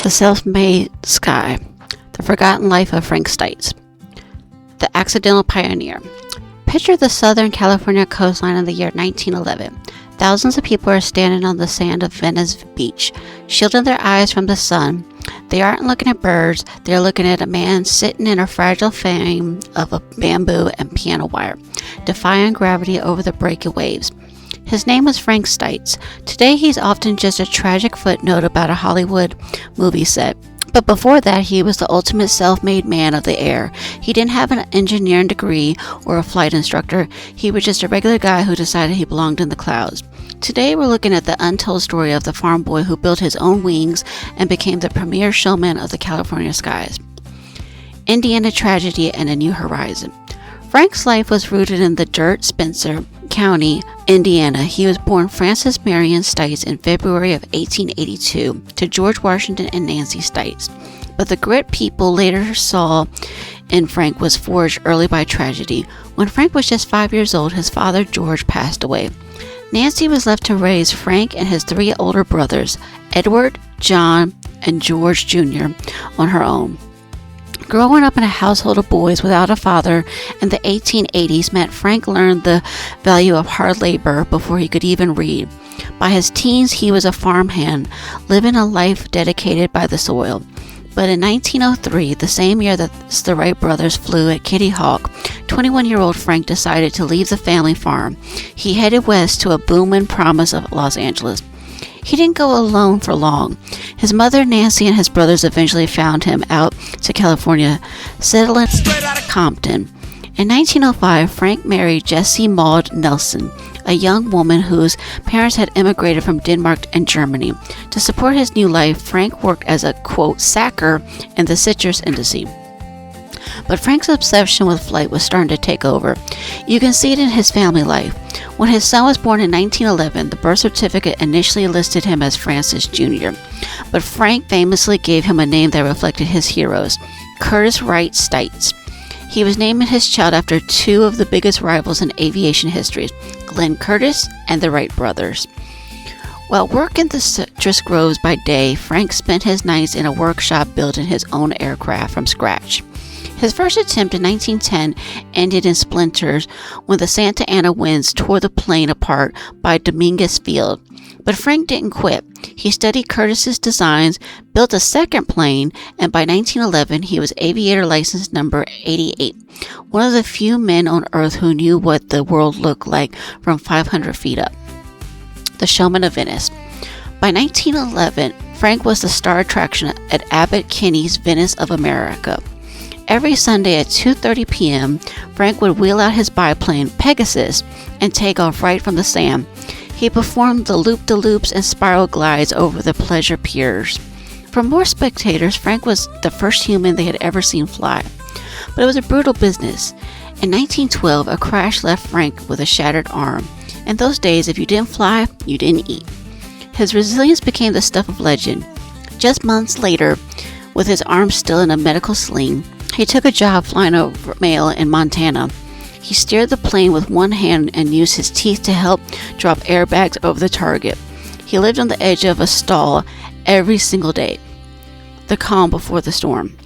The Self-Made Sky, The Forgotten Life of Frank Stites, The Accidental Pioneer. Picture the Southern California coastline in the year 1911. Thousands of people are standing on the sand of Venice Beach, shielding their eyes from the sun. They aren't looking at birds, they're looking at a man sitting in a fragile frame of a bamboo and piano wire, defying gravity over the breaking waves. His name was Frank Stites. Today he's often just a tragic footnote about a Hollywood movie set. But before that, he was the ultimate self-made man of the air. He didn't have an engineering degree or a flight instructor. He was just a regular guy who decided he belonged in the clouds. Today we're looking at the untold story of the farm boy who built his own wings and became the premier showman of the California skies. Indiana tragedy and a new horizon. Frank's life was rooted in the dirt, Spencer County, Indiana. He was born Francis Marion Stites in February of 1882 to George Washington and Nancy Stites. But the grit people later saw in Frank was forged early by tragedy. When Frank was just 5 years old, his father George passed away. Nancy was left to raise Frank and his three older brothers, Edward, John, and George Jr., on her own. Growing up in a household of boys without a father in the 1880s meant Frank learned the value of hard labor before he could even read. By his teens, he was a farmhand, living a life dedicated by the soil. But in 1903, the same year that the Wright brothers flew at Kitty Hawk, 21-year-old Frank decided to leave the family farm. He headed west to a booming promise of Los Angeles. He didn't go alone for long. His mother, Nancy, and his brothers eventually found him out to California, settling straight out of Compton. In 1905, Frank married Jessie Maud Nelson, a young woman whose parents had immigrated from Denmark and Germany. To support his new life, Frank worked as a, quote, sacker in the citrus industry. But Frank's obsession with flight was starting to take over. You can see it in his family life. When his son was born in 1911, the birth certificate initially listed him as Francis Jr., but Frank famously gave him a name that reflected his heroes, Curtis Wright Stites. He was naming his child after two of the biggest rivals in aviation history, Glenn Curtiss and the Wright brothers. While working the citrus groves by day, Frank spent his nights in a workshop building his own aircraft from scratch. His first attempt in 1910 ended in splinters when the Santa Ana winds tore the plane apart by Dominguez Field. But Frank didn't quit. He studied Curtiss's designs, built a second plane, and by 1911 he was aviator license number 88, one of the few men on Earth who knew what the world looked like from 500 feet up. The Showman of Venice. By 1911, Frank was the star attraction at Abbott Kinney's Venice of America. Every Sunday at 2:30 p.m., Frank would wheel out his biplane, Pegasus, and take off right from the sand. He performed the loop-de-loops and spiral glides over the pleasure piers. For more spectators, Frank was the first human they had ever seen fly. But it was a brutal business. In 1912, a crash left Frank with a shattered arm. In those days, if you didn't fly, you didn't eat. His resilience became the stuff of legend. Just months later, with his arm still in a medical sling, he took a job flying over mail in Montana. He steered the plane with one hand and used his teeth to help drop airbags over the target. He lived on the edge of a stall every single day. The calm before the storm.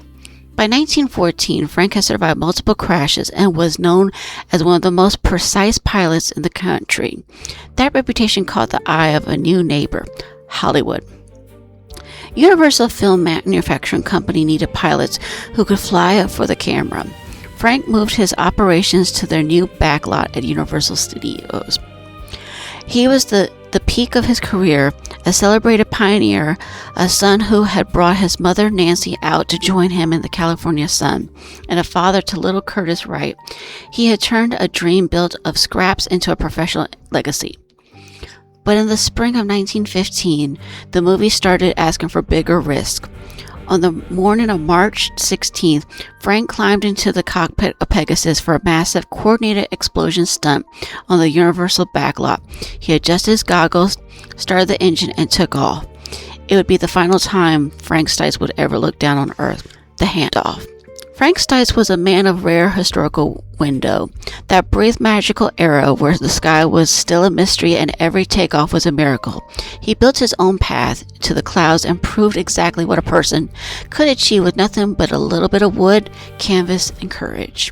By 1914, Frank had survived multiple crashes and was known as one of the most precise pilots in the country. That reputation caught the eye of a new neighbor, Hollywood. Universal Film Manufacturing Company needed pilots who could fly up for the camera. Frank moved his operations to their new backlot at Universal Studios. He was the peak of his career, a celebrated pioneer, a son who had brought his mother Nancy out to join him in the California sun, and a father to little Curtis Wright. He had turned a dream built of scraps into a professional legacy. But in the spring of 1915, the movie started asking for bigger risk. On the morning of March 16th, Frank climbed into the cockpit of Pegasus for a massive coordinated explosion stunt on the Universal backlot. He adjusted his goggles, started the engine, and took off. It would be the final time Frank Stites would ever look down on Earth. The handoff. Frank Stites was a man of rare historical window, that brief magical era where the sky was still a mystery and every takeoff was a miracle. He built his own path to the clouds and proved exactly what a person could achieve with nothing but a little bit of wood, canvas, and courage.